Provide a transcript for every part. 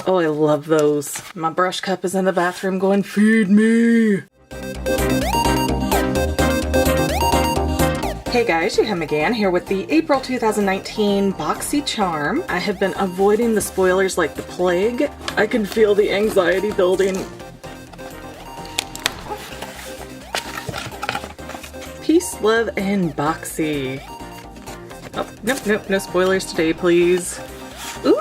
Oh, I love those. My brush cup is in the bathroom going, feed me. Hey guys, you have McGann here with the April 2019 BoxyCharm. I have been avoiding the spoilers like the plague. I can feel the anxiety building. Peace, love, and Boxy. Oh, nope, no spoilers today, please. Ooh,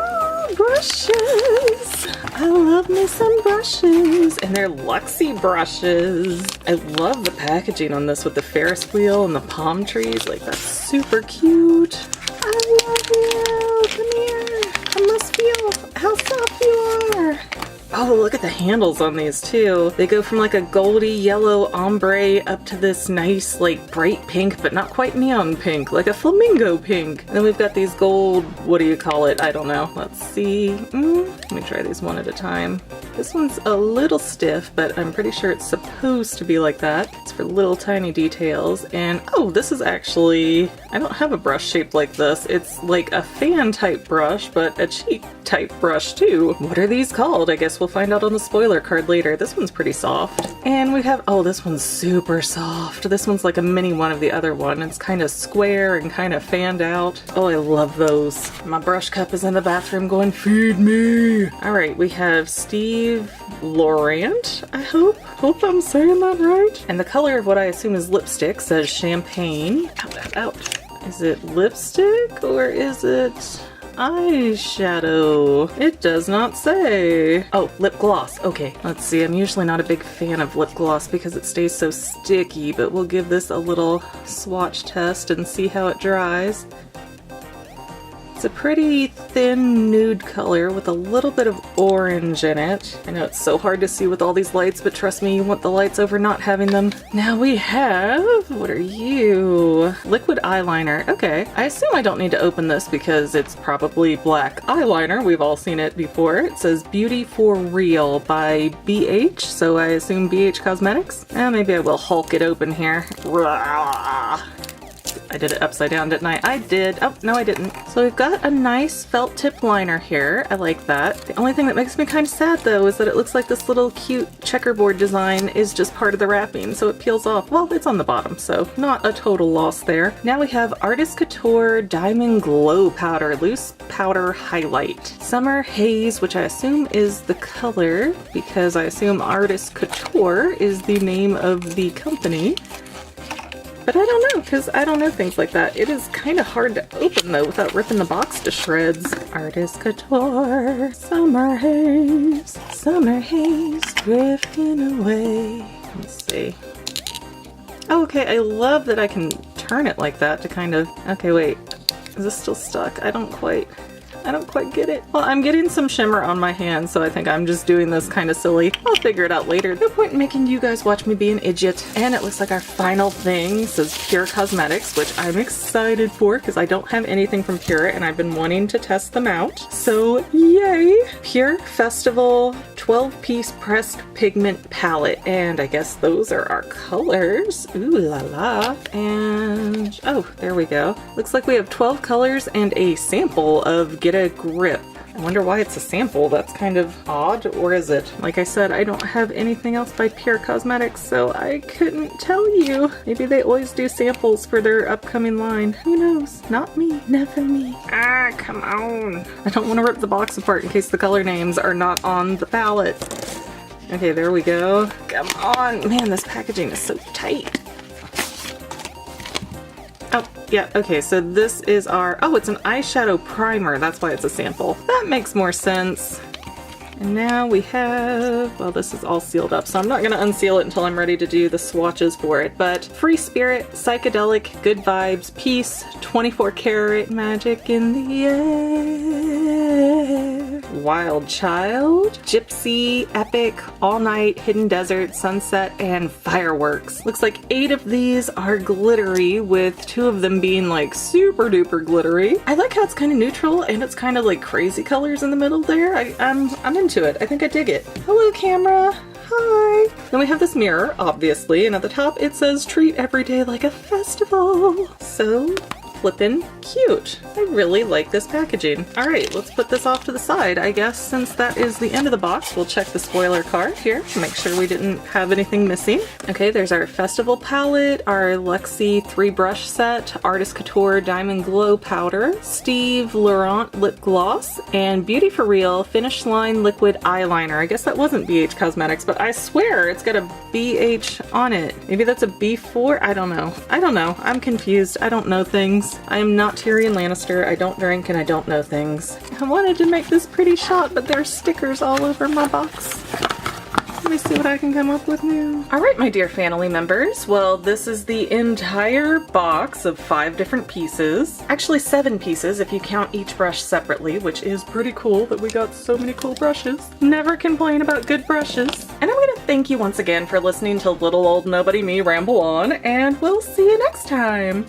brushes! I love me some brushes, and they're luxy brushes. I love the packaging on this with the Ferris wheel and the palm trees. Like, that's super cute. I love you. Come here. I must feel how soft you are. Oh, look at the handles on these too. They go from like a goldy yellow ombre up to this nice like bright pink, but not quite neon pink, like a flamingo pink. And then we've got these gold, what do you call it? I don't know. Let's see. Let me try these one at a time. This one's a little stiff, but I'm pretty sure it's supposed to be like that. It's for little tiny details. And oh, this is actually, I don't have a brush shaped like this. It's like a fan type brush, but a cheek type brush too. What are these called? I guess we'll find out on the spoiler card later. This one's pretty soft. And we have, oh, this one's super soft. This one's like a mini one of the other one. It's kind of square and kind of fanned out. Oh, I love those. My brush cup is in the bathroom going, feed me. All right, we have Steve Laurent, I hope I'm saying that right. And the color of what I assume is lipstick says champagne. Out. Is it lipstick or is it eyeshadow? It does not say. Oh, lip gloss. Okay, let's see. I'm usually not a big fan of lip gloss because it stays so sticky, but we'll give this a little swatch test and see how it dries. It's a pretty thin nude color with a little bit of orange in it. I know it's so hard to see with all these lights, but trust me, you want the lights over not having them. Now we have, what are you? Liquid eyeliner. Okay, I assume I don't need to open this because it's probably black eyeliner. We've all seen it before. It says Beauty for Real by BH, so I assume BH Cosmetics. Maybe I will Hulk it open here. I did it upside down, didn't I? I did. Oh, no, I didn't. So we've got a nice felt tip liner here. I like that. The only thing that makes me kind of sad, though, is that it looks like this little cute checkerboard design is just part of the wrapping, so it peels off. Well, it's on the bottom, so not a total loss there. Now we have Artist Couture Diamond Glow Powder, Loose Powder Highlight. Summer Haze, which I assume is the color, because I assume Artist Couture is the name of the company. But I don't know, because I don't know things like that. It is kind of hard to open, though, without ripping the box to shreds. Artist Couture, Summer Haze, drifting away. Let's see. Oh, okay, I love that I can turn it like that to kind of... Okay, wait. Is this still stuck? I don't quite get it. Well, I'm getting some shimmer on my hand, so I think I'm just doing this kind of silly. I'll figure it out later. No point in making you guys watch me be an idiot. And it looks like our final thing says Pure Cosmetics, which I'm excited for because I don't have anything from Pure and I've been wanting to test them out. So yay! Pure Festival 12-piece pressed pigment palette. And I guess those are our colors. Ooh la la. And oh, there we go. Looks like we have 12 colors and a sample of Get a Grip. I wonder why it's a sample. That's kind of odd, or is it? Like I said, I don't have anything else by Pure Cosmetics, so I couldn't tell you. Maybe they always do samples for their upcoming line. Who knows? Not me. Never me. Ah, come on. I don't want to rip the box apart in case the color names are not on the palette. Okay, there we go. Come on. Man, this packaging is so tight. Oh, yeah, okay, so this is our, oh, it's an eyeshadow primer. That's why it's a sample. That makes more sense. And now we have, well, this is all sealed up, so I'm not going to unseal it until I'm ready to do the swatches for it. But Free Spirit, Psychedelic, Good Vibes, Peace, 24 Karat, Magic in the Air, Wild Child, Gypsy, Epic, All Night, Hidden Desert, Sunset, and Fireworks. Looks like 8 of these are glittery, with 2 of them being like super duper glittery. I like how it's kind of neutral and it's kind of like crazy colors in the middle there. I'm into it. I think I dig it. Hello, camera. Hi. Then we have this mirror, obviously, and at the top it says treat every day like a festival. So flippin' cute. I really like this packaging. All right, let's put this off to the side. I guess since that is the end of the box, we'll check the spoiler card here to make sure we didn't have anything missing. Okay, there's our festival palette, our Luxie 3-brush set, Artist Couture Diamond Glow Powder, Steve Laurent Lip Gloss, and Beauty For Real Finish Line Liquid Eyeliner. I guess that wasn't BH Cosmetics, but I swear it's got a BH on it. Maybe that's a B4? I don't know. I'm confused. I don't know things. I am not Tyrion Lannister. I don't drink and I don't know things. I wanted to make this pretty shot, but there's stickers all over my box. Let me see what I can come up with now. Alright, my dear family members, well, this is the entire box of 5 different pieces. Actually 7 pieces if you count each brush separately, which is pretty cool that we got so many cool brushes. Never complain about good brushes. And I'm gonna thank you once again for listening to little old nobody me ramble on, and we'll see you next time.